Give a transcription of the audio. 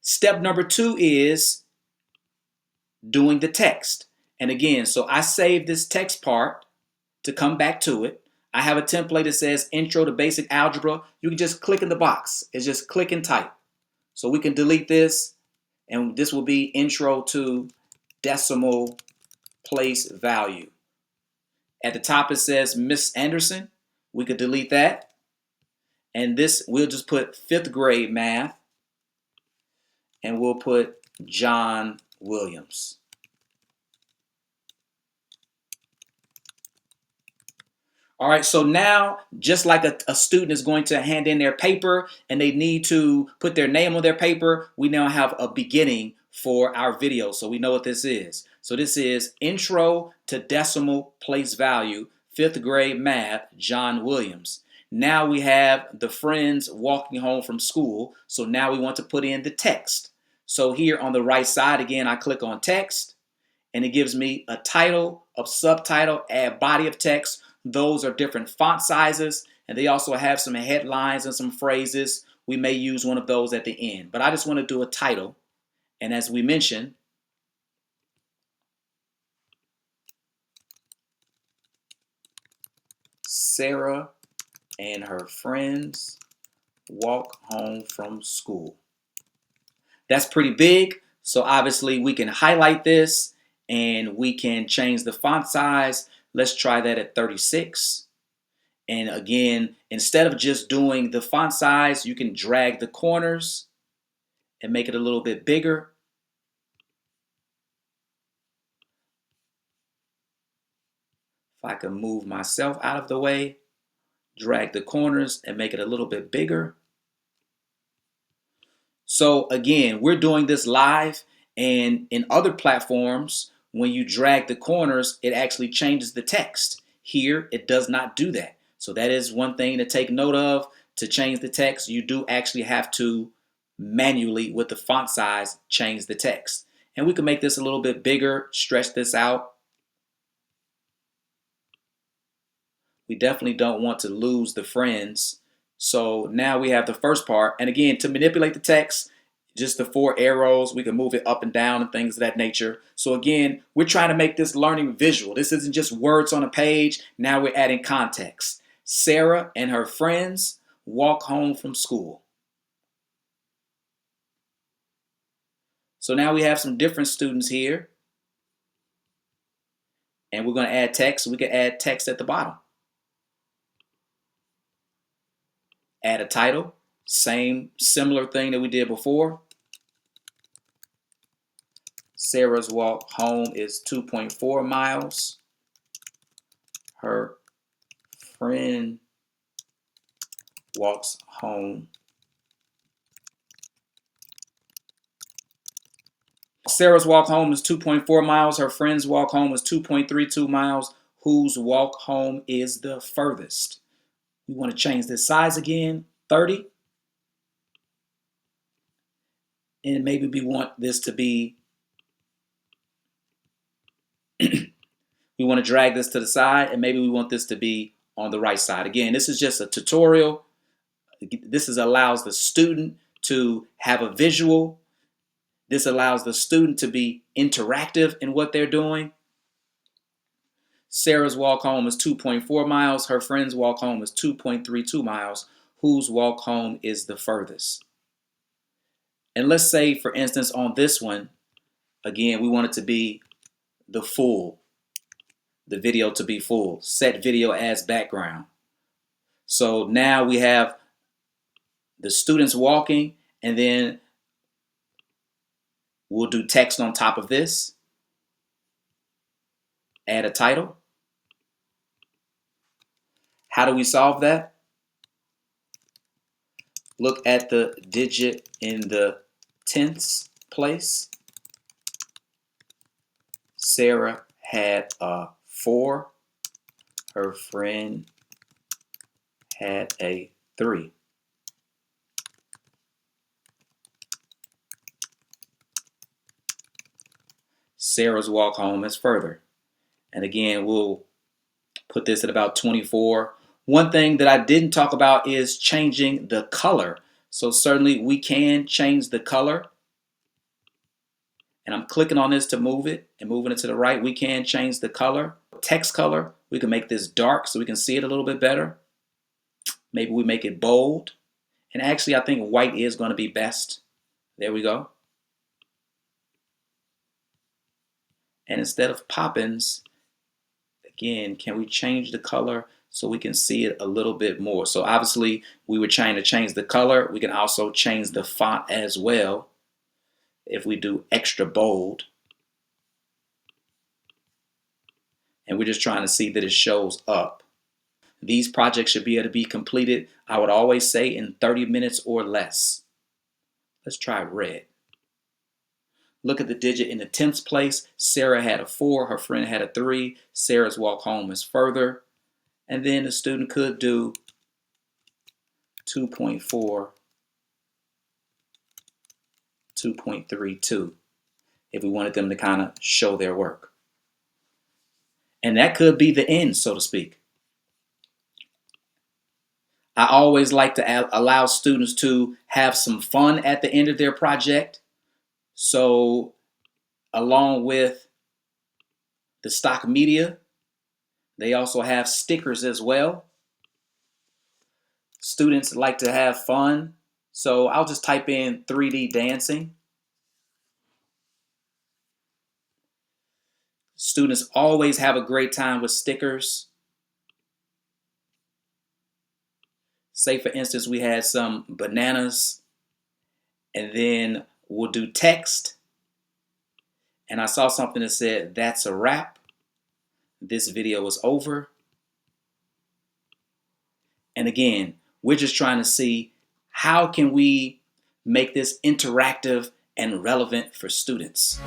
Step number 2 is doing the text. And again, so I saved this text part to come back to it. I have a template that says Intro to Basic Algebra. You can just click in the box. It's just click and type. So we can delete this, and this will be Intro to Decimal Place Value. At the top it says Miss Anderson. We could delete that. And this, we'll just put 5th grade math, and we'll put John Williams. All right, so now, just like a student is going to hand in their paper and they need to put their name on their paper, we now have a beginning for our video. So we know what this is. So this is Intro to Decimal Place Value, 5th grade math, John Williams. Now we have the friends walking home from school. So now we want to put in the text. So here on the right side, again, I click on text, and it gives me a title, a subtitle, add body of text. Those are different font sizes, and they also have some headlines and some phrases. We may use one of those at the end, but I just want to do a title. And as we mentioned, Sarah and her friends walk home from school. That's pretty big, so obviously we can highlight this and we can change the font size. Let's try that at 36. And again, instead of just doing the font size, you can drag the corners and make it a little bit bigger. If I can move myself out of the way, drag the corners and make it a little bit bigger. So again, we're doing this live, and in other platforms, when you drag the corners, it actually changes the text. Here, it does not do that. So that is one thing to take note of. To change the text, you do actually have to manually, with the font size, change the text. And we can make this a little bit bigger, stretch this out. We definitely don't want to lose the friends. So now we have the first part. And again, to manipulate the text, just the 4 arrows, we can move it up and down and things of that nature. So again, we're trying to make this learning visual. This isn't just words on a page. Now we're adding context. Sarah and her friends walk home from school. So now we have some different students here. And we're going to add text. We can add text at the bottom. Add a title. Same similar thing that we did before. Sarah's walk home is 2.4 miles. Her friend walks home. Sarah's walk home is 2.4 miles. Her friend's walk home is 2.32 miles. Whose walk home is the furthest? We want to change this size again, 30. And maybe we want this to be, we want to drag this to the side, and maybe we want this to be on the right side. Again, this is just a tutorial. This allows the student to have a visual. This allows the student to be interactive in what they're doing. Sarah's walk home is 2.4 miles. Her friend's walk home is 2.32 miles. Whose walk home is the furthest? And let's say, for instance, on this one, again, we want it to be the video to be full. Set video as background. So now we have the students walking, and then we'll do text on top of this. Add a title. How do we solve that? Look at the digit in the tenths place. Sarah had a 4. Her friend had a 3. Sarah's walk home is further. And again, we'll put this at about 24. One thing that I didn't talk about is changing the color. So certainly we can change the color. And I'm clicking on this to move it and moving it to the right. We can change the color, text color. We can make this dark so we can see it a little bit better. Maybe we make it bold. And actually, I think white is going to be best. There we go. And instead of Poppins, again, can we change the color so we can see it a little bit more? So obviously, we were trying to change the color. We can also change the font as well if we do extra bold. And we're just trying to see that it shows up. These projects should be able to be completed, I would always say, in 30 minutes or less. Let's try red. Look at the digit in the 10th place. Sarah had a 4, her friend had a 3. Sarah's walk home is further. And then the student could do 2.4, 2.32 if we wanted them to kind of show their work. And that could be the end, so to speak. I always like to allow students to have some fun at the end of their project. So along with the stock media, they also have stickers as well. Students like to have fun. So I'll just type in 3D dancing. Students always have a great time with stickers. Say, for instance, we had some bananas, and then we'll do text. And I saw something that said, "That's a wrap. This video is over." And again, we're just trying to see how can we make this interactive and relevant for students.